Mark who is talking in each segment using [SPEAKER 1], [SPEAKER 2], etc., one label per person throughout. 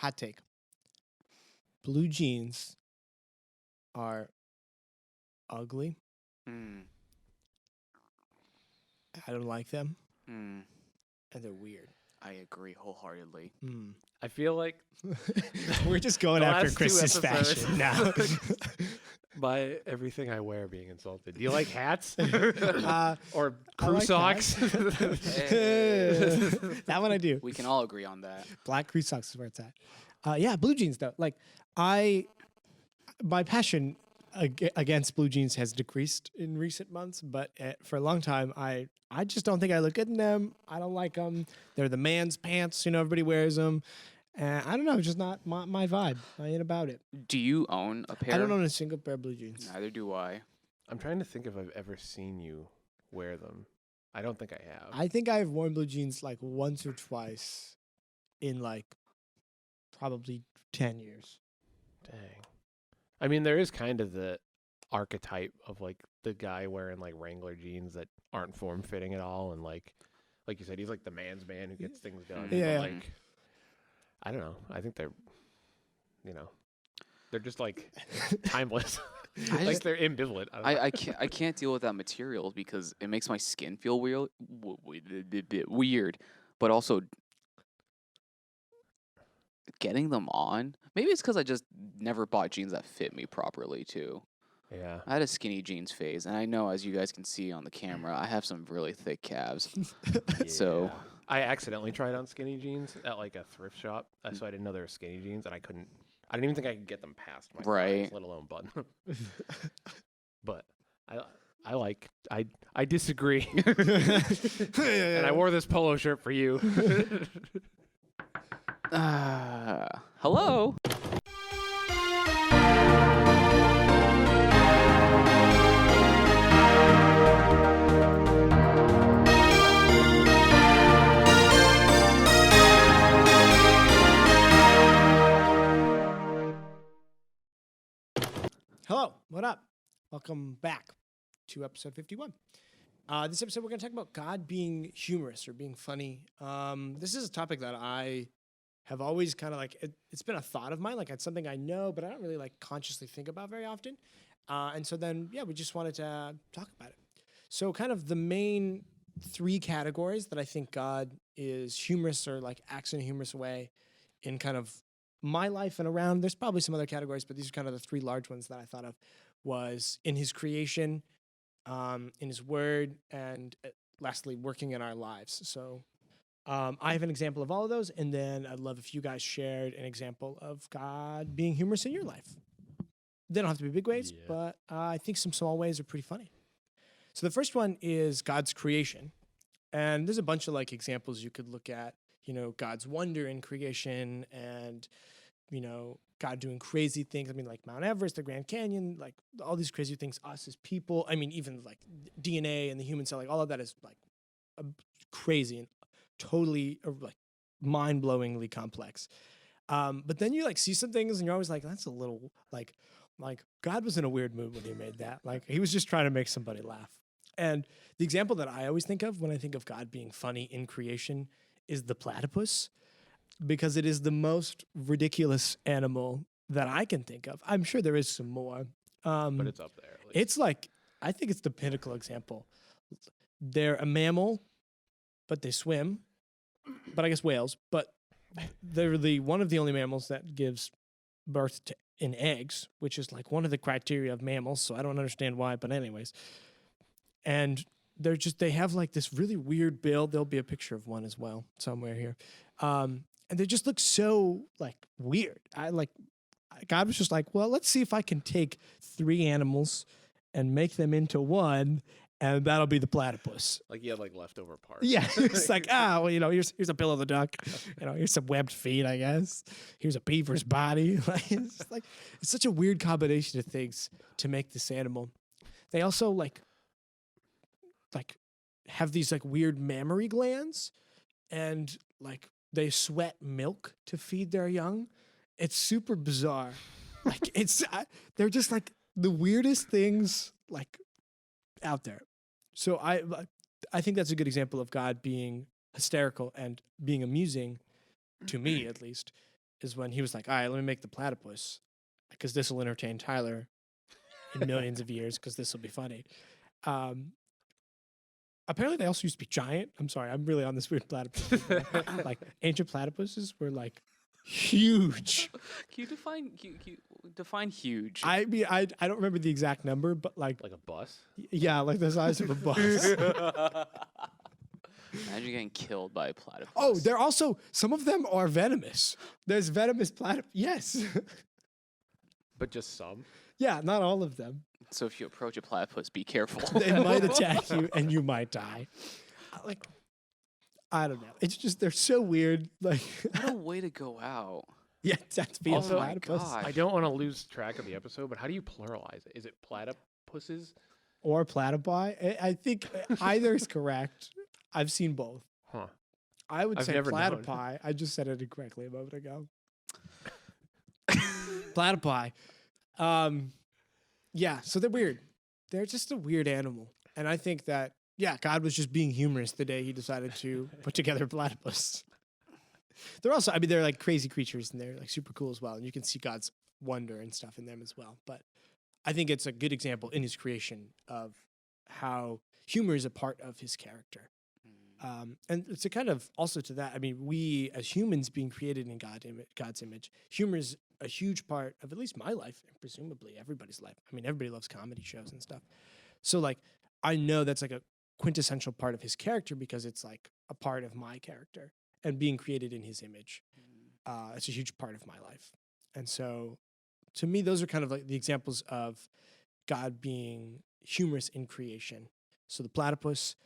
[SPEAKER 1] hot take. Blue jeans are ugly.
[SPEAKER 2] Mm.
[SPEAKER 1] I don't like them,
[SPEAKER 2] Mm.
[SPEAKER 1] and they're weird.
[SPEAKER 2] I agree wholeheartedly.
[SPEAKER 3] I feel like
[SPEAKER 1] We're just going
[SPEAKER 3] The
[SPEAKER 1] after
[SPEAKER 3] last two
[SPEAKER 1] Chris's
[SPEAKER 3] episodes.
[SPEAKER 1] fashion now.
[SPEAKER 3] by everything I wear being insulted. Do you like hats?
[SPEAKER 1] Uh,
[SPEAKER 3] or
[SPEAKER 1] I
[SPEAKER 3] crew
[SPEAKER 1] like
[SPEAKER 3] socks?
[SPEAKER 1] that one I do.
[SPEAKER 2] We can all agree on that.
[SPEAKER 1] Black crew socks is where it's at. Yeah, blue jeans though. Like my passion against blue jeans has decreased in recent months, but for a long time, I just don't think I look good in them. I don't like them. They're the man's pants. Everybody wears them. I don't know. It's just not my vibe. I ain't about it.
[SPEAKER 2] Do you own a pair?
[SPEAKER 1] I don't own a single pair of blue jeans.
[SPEAKER 2] Neither do I.
[SPEAKER 3] I'm trying to think if I've ever seen you wear them. I don't think I have.
[SPEAKER 1] I think I've worn blue jeans like once or twice in like probably 10 years.
[SPEAKER 3] Dang. I mean, there is kind of the archetype of like the guy wearing like Wrangler jeans that aren't form fitting at all, and like you said, he's like the man's man who gets things done.
[SPEAKER 1] Yeah.
[SPEAKER 3] But, like, I don't know. I think they're, they're just like timeless. Like they're ambivalent.
[SPEAKER 2] I can't deal with that material because it makes my skin feel weird, but also getting them on. Maybe it's because I just never bought jeans that fit me properly too.
[SPEAKER 3] Yeah.
[SPEAKER 2] I had a skinny jeans phase, and I know, as you guys can see on the camera, I have some really thick calves. So
[SPEAKER 3] I accidentally tried on skinny jeans at like a thrift shop, so I didn't know they were skinny jeans, and I didn't even think I could get them past my thighs, let alone button them. But I disagree. And I wore this polo shirt for you.
[SPEAKER 2] Hello.
[SPEAKER 1] Hello, what up? Welcome back to episode 51. This episode, we're going to talk about God being humorous or being funny. This is a topic that I have always kind of like, it's been a thought of mine. Like, it's something I know, but I don't really like consciously think about very often. And so then, we just wanted to talk about it. So kind of the main three categories that I think God is humorous or like acts in a humorous way in kind of my life and around. There's probably some other categories, but these are kind of the three large ones that I thought of. Was in his creation, in his word, and lastly, working in our lives. So I have an example of all of those, and then I'd love if you guys shared an example of God being humorous in your life. They don't have to be big ways, but I think some small ways are pretty funny. So the first one is God's creation. And there's a bunch of like examples you could look at, God's wonder in creation and, God doing crazy things. I mean, like Mount Everest, the Grand Canyon, like all these crazy things, us as people. I mean, even like DNA and the human cell, like all of that is like crazy and totally like mind-blowingly complex. But then you like see some things and you're always like, that's a little like God was in a weird mood when he made that. Like he was just trying to make somebody laugh. And the example that I always think of when I think of God being funny in creation is the platypus, because it is the most ridiculous animal that I can think of. I'm sure there is some more.
[SPEAKER 3] But it's up there. At least.
[SPEAKER 1] It's like, I think it's the pinnacle example. They're a mammal, but they swim. But I guess whales. But they're one of the only mammals that gives birth in eggs, which is like one of the criteria of mammals. So I don't understand why, but anyways. And they have like this really weird build. There'll be a picture of one as well somewhere here. And they just look so like weird. God was just like, well, let's see if I can take three animals and make them into one, and that'll be the platypus.
[SPEAKER 3] Like you had like leftover parts.
[SPEAKER 1] Yeah, it's like, here's a bill of the duck. Here's some webbed feet, I guess. Here's a beaver's body. It's such a weird combination of things to make this animal. They also like have these like weird mammary glands, and like they sweat milk to feed their young. It's super bizarre. Like they're just like the weirdest things like out there. So I think that's a good example of God being hysterical and being amusing, to me at least, is when he was like, all right, let me make the platypus because this will entertain Tyler in millions of years because this will be funny. Apparently they also used to be giant. I'm sorry, I'm really on this weird platypus thing. Like ancient platypuses were like huge.
[SPEAKER 2] Can you define huge?
[SPEAKER 1] I mean, I don't remember the exact number, but like
[SPEAKER 3] Like a bus?
[SPEAKER 1] yeah, like the size of a bus.
[SPEAKER 2] Imagine getting killed by a platypus.
[SPEAKER 1] Oh, they're also some of them are venomous. There's venomous platypus. Yes.
[SPEAKER 3] But just some?
[SPEAKER 1] Yeah, not all of them.
[SPEAKER 2] So if you approach a platypus, be careful.
[SPEAKER 1] They might attack you and you might die. Like, I don't know. It's just, they're so weird. Like,
[SPEAKER 2] What a way to go out.
[SPEAKER 1] yeah, that's being
[SPEAKER 3] Also,
[SPEAKER 1] a platypus.
[SPEAKER 2] God.
[SPEAKER 3] I don't want to lose track of the episode, but how do you pluralize it? Is it platypuses?
[SPEAKER 1] Or platypi. I think either is correct. I've seen both.
[SPEAKER 3] Huh.
[SPEAKER 1] I would
[SPEAKER 3] I've
[SPEAKER 1] say
[SPEAKER 3] never known.
[SPEAKER 1] platypi. I just said it incorrectly a moment ago. Platypi. Yeah, so they're weird. They're just a weird animal. And I think that, yeah, God was just being humorous the day he decided to put together a platypus. They're also, I mean, they're like crazy creatures and they're like super cool as well. And you can see God's wonder and stuff in them as well. But I think it's a good example in his creation of how humor is a part of his character. And it's a kind of also to that. I mean, we as humans being created in God's image, humor is a huge part of at least my life and presumably everybody's life. I mean, everybody loves comedy shows and stuff. So like, I know that's like a quintessential part of his character because it's like a part of my character and being created in his image. It's a huge part of my life. And so to me, those are kind of like the examples of God being humorous in creation. So the platypus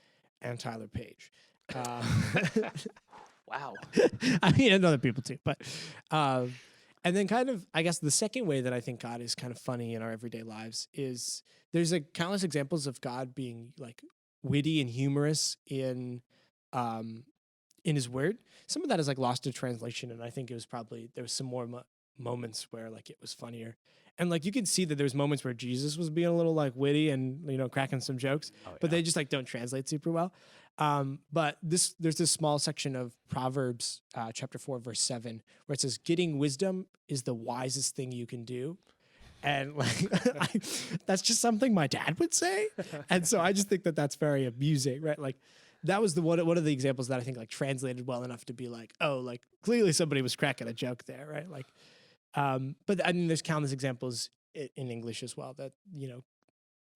[SPEAKER 1] and Tyler Page.
[SPEAKER 2] Wow.
[SPEAKER 1] I mean, and other people too, but and then kind of, I guess the second way that I think God is kind of funny in our everyday lives is there's like countless examples of God being like witty and humorous in his word. Some of that is like lost to translation, and I think it was probably there was some more moments where like it was funnier. And like you can see that there's moments where Jesus was being a little like witty and cracking some jokes, but they just like don't translate super well. But there's this small section of Proverbs chapter 4 verse 7 where it says getting wisdom is the wisest thing you can do. And like that's just something my dad would say. And so I just think that that's very amusing, right? Like that was one of the examples that I think like translated well enough to be like, oh, like clearly somebody was cracking a joke there, right? Like but I mean, there's countless examples in English as well that,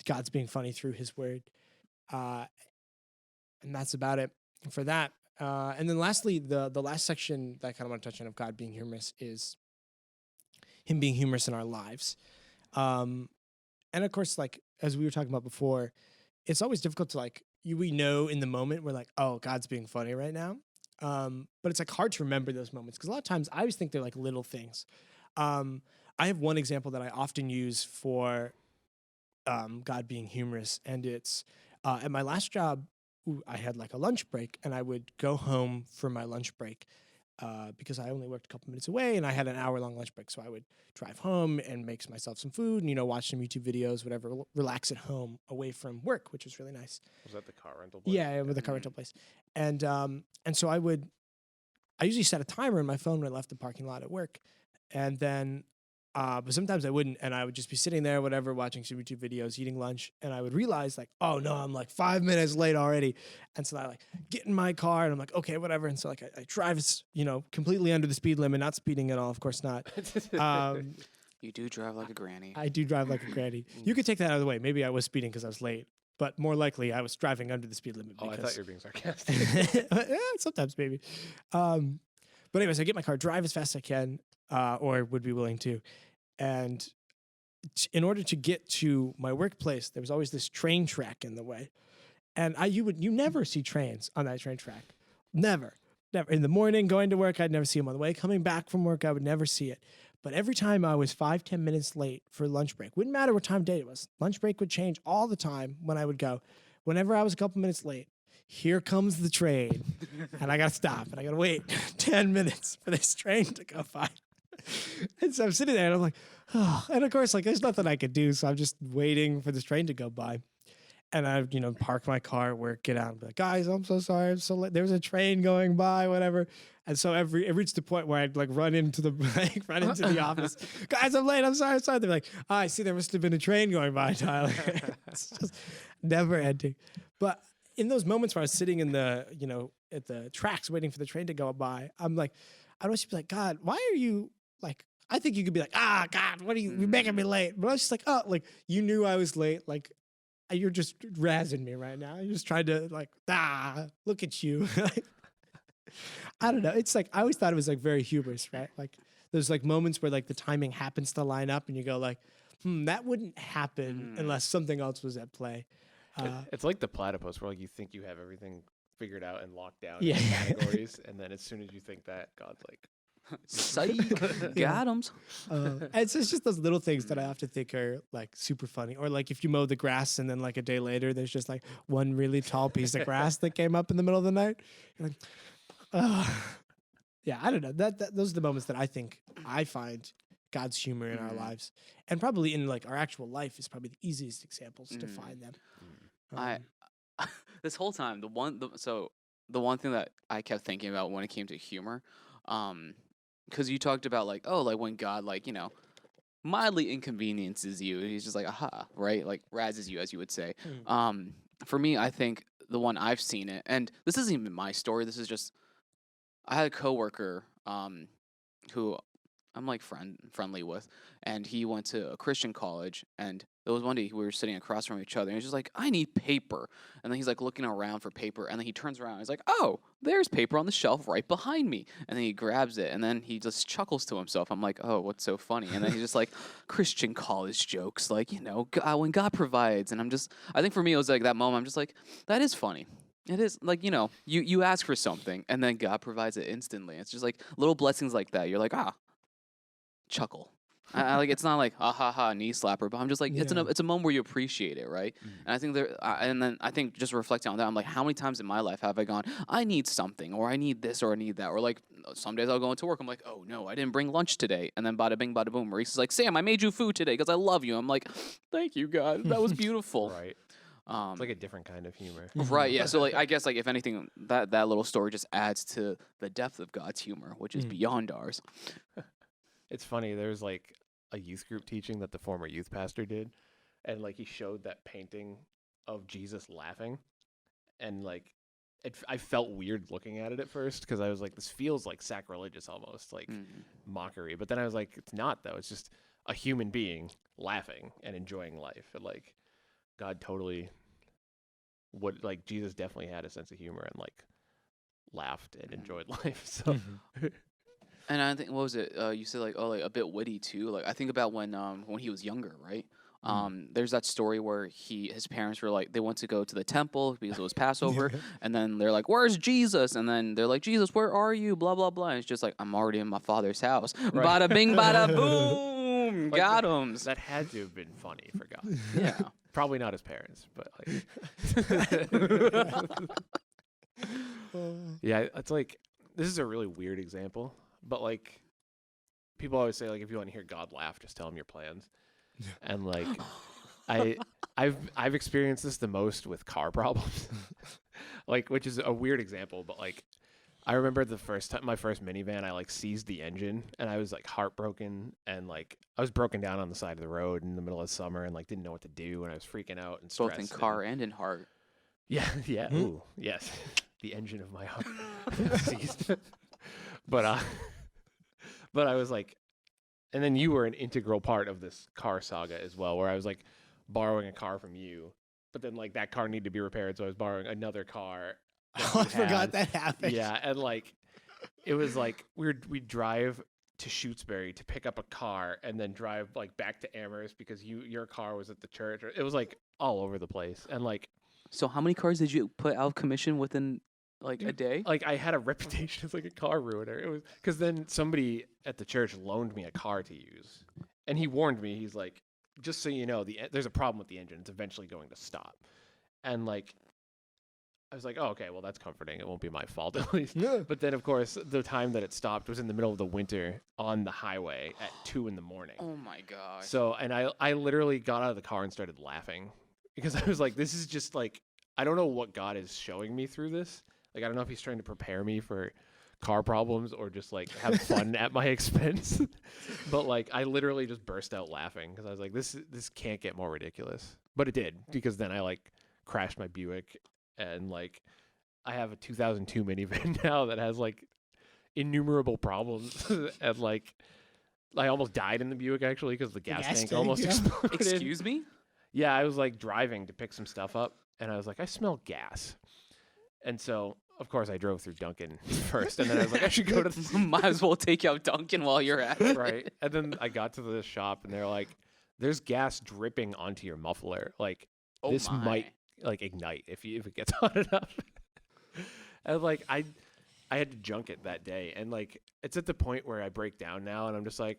[SPEAKER 1] God's being funny through his word. And that's about it for that. And then lastly, the last section that I kind of want to touch on of God being humorous is him being humorous in our lives. And of course, like, as we were talking about before, it's always difficult to we know in the moment, we're like, oh, God's being funny right now. But it's like hard to remember those moments because a lot of times I always think they're like little things. I have one example that I often use for God being humorous, and it's at my last job, I had like a lunch break, and I would go home for my lunch break because I only worked a couple minutes away, and I had an hour-long lunch break. So I would drive home and make myself some food, and watch some YouTube videos, whatever, relax at home away from work, which was really nice.
[SPEAKER 3] Was that the car rental place?
[SPEAKER 1] Yeah, with the car rental place, and so I usually set a timer in my phone when I left the parking lot at work, and then. But sometimes I wouldn't, and I would just be sitting there, whatever, watching some YouTube videos, eating lunch, and I would realize, like, oh no, I'm like 5 minutes late already, and so I like get in my car, and I'm like, okay, whatever, and so like I drive, completely under the speed limit, not speeding at all, of course not.
[SPEAKER 2] You do drive like a granny.
[SPEAKER 1] I do drive like a granny. You could take that out of the way. Maybe I was speeding because I was late, but more likely I was driving under the speed limit.
[SPEAKER 3] Oh,
[SPEAKER 1] because...
[SPEAKER 3] I thought you were being sarcastic.
[SPEAKER 1] Yeah, sometimes maybe. But anyways, I get my car, drive as fast as I can, or would be willing to. And in order to get to my workplace, there was always this train track in the way. And you never see trains on that train track. Never. In the morning, going to work, I'd never see them on the way. Coming back from work, I would never see it. But every time I was 5-10 minutes late for lunch break, wouldn't matter what time of day it was. Lunch break would change all the time when I would go. Whenever I was a couple minutes late, here comes the train. And I got to stop and I got to wait 10 minutes for this train to go by. And so I'm sitting there and I'm like, oh. And of course, like, there's nothing I could do. So I'm just waiting for this train to go by. And I, park my car at work, get out and be like, guys, I'm so sorry. I'm so late. There's a train going by, whatever. And so it reached the point where I'd like run into the office. Guys, I'm late. I'm sorry. They're like, oh, I see there must have been a train going by, Tyler. It's just never ending. But in those moments where I was sitting in the, at the tracks waiting for the train to go by, I'm like, I'd always be like, God, why are you like, I think you could be like, God, what are you're making me late? But I was just like, oh, like you knew I was late. Like you're just razzing me right now. You're just trying to like, look at you. I don't know. It's like, I always thought it was like very humorous, right? Like there's like moments where like the timing happens to line up and you go like, that wouldn't happen unless something else was at play.
[SPEAKER 3] It's like the platypus where like you think you have everything figured out and locked down
[SPEAKER 1] Yeah.
[SPEAKER 3] in categories. And then as soon as you think that, God's like,
[SPEAKER 2] Psych. Got 'em.
[SPEAKER 1] It's just those little things that I often think are like super funny. Or like if you mow the grass and then like a day later, there's just like one really tall piece of grass that came up in the middle of the night. You're like, yeah, I don't know. Those are the moments that I think I find God's humor in our lives, and probably in like our actual life is probably the easiest examples to find them.
[SPEAKER 2] I this whole time the one thing that I kept thinking about when it came to humor, because you talked about like when God like mildly inconveniences you, he's just like aha, right, like razzes you, as you would say. For me, I think the one I've seen it, and this isn't even my story. This is just I had a coworker who I'm like friendly with, and he went to a Christian college, and there was one day we were sitting across from each other, and he's just like, I need paper. And then he's like looking around for paper, and then he turns around, and he's like, oh, there's paper on the shelf right behind me. And then he grabs it, and then he just chuckles to himself. I'm like, oh, what's so funny? And then he's just like, Christian college jokes, like, God, when God provides. And I think for me, it was like that moment, I'm just like, that is funny. It is like, you ask for something, and then God provides it instantly. It's just like little blessings like that. You're like, chuckle. I like, it's not like knee slapper, but I'm just like, it's a moment where you appreciate it, right? And I think and then I think just reflecting on that, I'm like, how many times in my life have I gone, I need something, or I need this, or I need that, or like some days I'll go into work, I'm like, oh no, I didn't bring lunch today, and then bada bing, bada boom, Maurice is like, Sam, I made you food today because I love you. I'm like, thank you, God, that was beautiful.
[SPEAKER 3] right. It's like a different kind of humor.
[SPEAKER 2] Right, yeah. So like, I guess like if anything, that little story just adds to the depth of God's humor, which is beyond ours.
[SPEAKER 3] It's funny. There's like a youth group teaching that the former youth pastor did, and like he showed that painting of Jesus laughing, and like I felt weird looking at it at first because I was like, this feels like sacrilegious almost, like mockery. But then I was like, it's not though. It's just a human being laughing and enjoying life, and like God totally like Jesus definitely had a sense of humor and like laughed and enjoyed life. So.
[SPEAKER 2] And I think, what was it? You said like, like a bit witty too. Like I think about when he was younger, right? There's that story where his parents were like, they went to go to the temple because it was Passover, and then they're like, "Where's Jesus?" And then they're like, "Jesus, where are you?" Blah blah blah. And it's just like, I'm already in my Father's house. Right. Bada bing, bada boom,
[SPEAKER 3] like
[SPEAKER 2] got him.
[SPEAKER 3] That had to have been funny for God.
[SPEAKER 2] Yeah,
[SPEAKER 3] probably not his parents, but like, yeah, it's like this is a really weird example. But like, people always say, like, if you want to hear God laugh, just tell him your plans. And like, I've experienced this the most with car problems, like, which is a weird example. But like, I remember the first time my first minivan, I like seized the engine, and I was like heartbroken, and like I was broken down on the side of the road in the middle of summer, and like didn't know what to do, and I was freaking out and stressed.
[SPEAKER 2] Both in car and in heart.
[SPEAKER 3] Yeah, yeah. Ooh, yes, the engine of my heart seized. But I was like, and then you were an integral part of this car saga as well, where I was like borrowing a car from you, but then like that car needed to be repaired, so I was borrowing another car.
[SPEAKER 1] I forgot that happened.
[SPEAKER 3] Yeah, and like it was like we'd drive to Shutesbury to pick up a car, and then drive like back to Amherst because your car was at the church. It was like all over the place, and like.
[SPEAKER 2] So how many cars did you put out of commission within? Like a day?
[SPEAKER 3] Like I had a reputation as like a car ruiner. It was because then somebody at the church loaned me a car to use, and he warned me. He's like, "Just so you know, there's a problem with the engine. It's eventually going to stop." And like, I was like, "Oh, okay. Well, that's comforting. It won't be my fault at least."
[SPEAKER 1] Yeah.
[SPEAKER 3] But then, of course, the time that it stopped was in the middle of the winter on the highway at 2 a.m.
[SPEAKER 2] Oh my gosh!
[SPEAKER 3] So, and I literally got out of the car and started laughing because I was like, "This is just like I don't know what God is showing me through this." Like, I don't know if he's trying to prepare me for car problems or just like have fun at my expense. But like I literally just burst out laughing because I was like, this can't get more ridiculous. But it did, because then I like crashed my Buick, and like I have a 2002 minivan now that has like innumerable problems. And like I almost died in the Buick actually because the gas tank almost exploded.
[SPEAKER 2] Excuse me?
[SPEAKER 3] Yeah, I was like driving to pick some stuff up, and I was like, I smell gas. And so, of course, I drove through Dunkin' first, and then I was like, I should go to the
[SPEAKER 2] Might as well take out Duncan while you're at it.
[SPEAKER 3] right. And then I got to the shop, and they're like, there's gas dripping onto your muffler. Like,
[SPEAKER 2] Oh
[SPEAKER 3] this
[SPEAKER 2] my.
[SPEAKER 3] might like ignite if it gets hot enough. And like I had to junk it that day, and like it's at the point where I break down now, and I'm just like,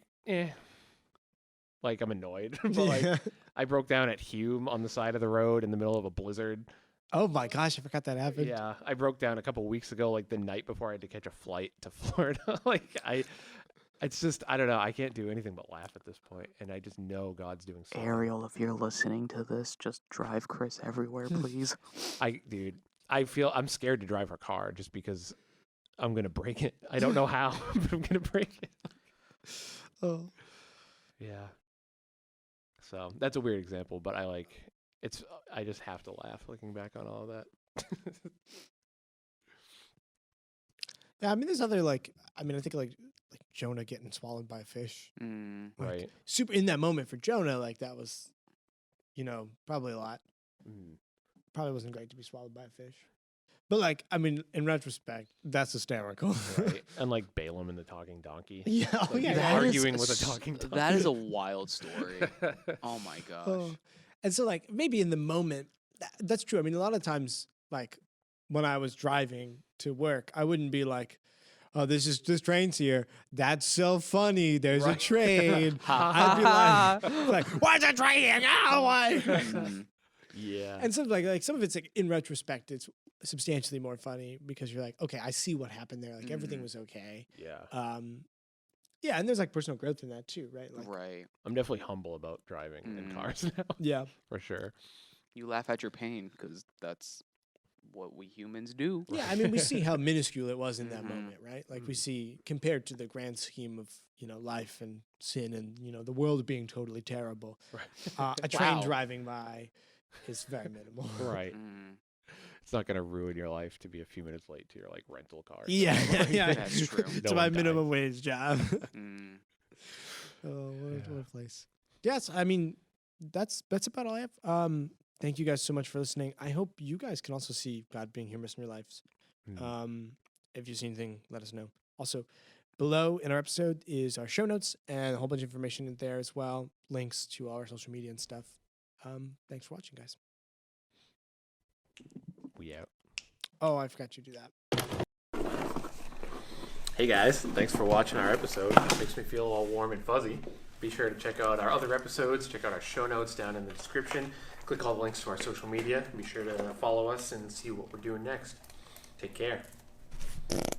[SPEAKER 3] like I'm annoyed. But like I broke down at Hume on the side of the road in the middle of a blizzard.
[SPEAKER 1] Oh my gosh, I forgot that happened.
[SPEAKER 3] Yeah, I broke down a couple weeks ago, like the night before I had to catch a flight to Florida. It's just, I don't know. I can't do anything but laugh at this point, and I just know God's doing something.
[SPEAKER 2] Ariel, if you're listening to this, just drive Chris everywhere, please.
[SPEAKER 3] Dude, I'm scared to drive her car just because I'm gonna break it. I don't know how, but I'm gonna break it.
[SPEAKER 1] Oh.
[SPEAKER 3] Yeah. So that's a weird example, but I just have to laugh looking back on all of that.
[SPEAKER 1] Yeah, I mean, there's other I think like Jonah getting swallowed by a fish.
[SPEAKER 2] Mm.
[SPEAKER 1] Like,
[SPEAKER 3] Right.
[SPEAKER 1] Super in that moment for Jonah, like that was, probably a lot.
[SPEAKER 3] Mm.
[SPEAKER 1] Probably wasn't great to be swallowed by a fish. But like, I mean, in retrospect, that's hysterical.
[SPEAKER 3] Right. And like Balaam and the talking donkey.
[SPEAKER 1] Yeah. Oh
[SPEAKER 3] Like,
[SPEAKER 1] yeah.
[SPEAKER 3] he's
[SPEAKER 1] that is-
[SPEAKER 3] arguing with a talking donkey.
[SPEAKER 2] That is a wild story. Oh my gosh.
[SPEAKER 1] Oh. And so like maybe in the moment, that's true. I mean, a lot of times, like when I was driving to work, I wouldn't be like, "Oh, this train's here. That's so funny. There's a
[SPEAKER 3] Right.
[SPEAKER 1] train."
[SPEAKER 2] Ha,
[SPEAKER 1] I'd be like, "Why's a train here? Oh, why?"
[SPEAKER 2] Mm.
[SPEAKER 3] Yeah.
[SPEAKER 1] And some like some of it's like in retrospect, it's substantially more funny because you're like, okay, I see what happened there. Like everything
[SPEAKER 2] Mhm.
[SPEAKER 1] was okay.
[SPEAKER 3] Yeah.
[SPEAKER 1] Yeah, and there's like personal growth in that too, right? Like,
[SPEAKER 2] Right.
[SPEAKER 3] I'm definitely humble about driving in
[SPEAKER 2] Mm.
[SPEAKER 3] cars now,
[SPEAKER 1] yeah,
[SPEAKER 3] for sure.
[SPEAKER 2] You laugh at your pain because that's what we humans do.
[SPEAKER 1] yeah. I mean, we see how minuscule it was in that
[SPEAKER 2] Mhm.
[SPEAKER 1] moment, right? Like we
[SPEAKER 3] Mhm.
[SPEAKER 1] see compared to the grand scheme of life and sin and the world being totally terrible.
[SPEAKER 3] Right.
[SPEAKER 1] A train
[SPEAKER 2] Wow.
[SPEAKER 1] driving by is very minimal.
[SPEAKER 3] Right.
[SPEAKER 2] Mm.
[SPEAKER 3] It's not gonna ruin your life to be a few minutes late to your like rental car.
[SPEAKER 1] Yeah, yeah.
[SPEAKER 2] That's true.
[SPEAKER 1] It's
[SPEAKER 3] No
[SPEAKER 1] my
[SPEAKER 3] one died.
[SPEAKER 1] minimum wage job.
[SPEAKER 2] Mm.
[SPEAKER 1] Oh, what
[SPEAKER 3] Yeah.
[SPEAKER 1] a place. Yes, I mean that's about all I have. Thank you guys so much for listening. I hope you guys can also see God being humorous in your lives.
[SPEAKER 3] Mm.
[SPEAKER 1] If you see anything, let us know. Also, below in our episode is our show notes and a whole bunch of information in there as well. Links to all our social media and stuff. Thanks for watching, guys.
[SPEAKER 3] We out.
[SPEAKER 1] Oh, I forgot you do that.
[SPEAKER 3] Hey guys, thanks for watching our episode. Makes me feel all warm and fuzzy. Be sure to check out our other episodes. Check out our show notes down in the description. Click all the links to our social media. Be sure to follow us and see what we're doing next. Take care.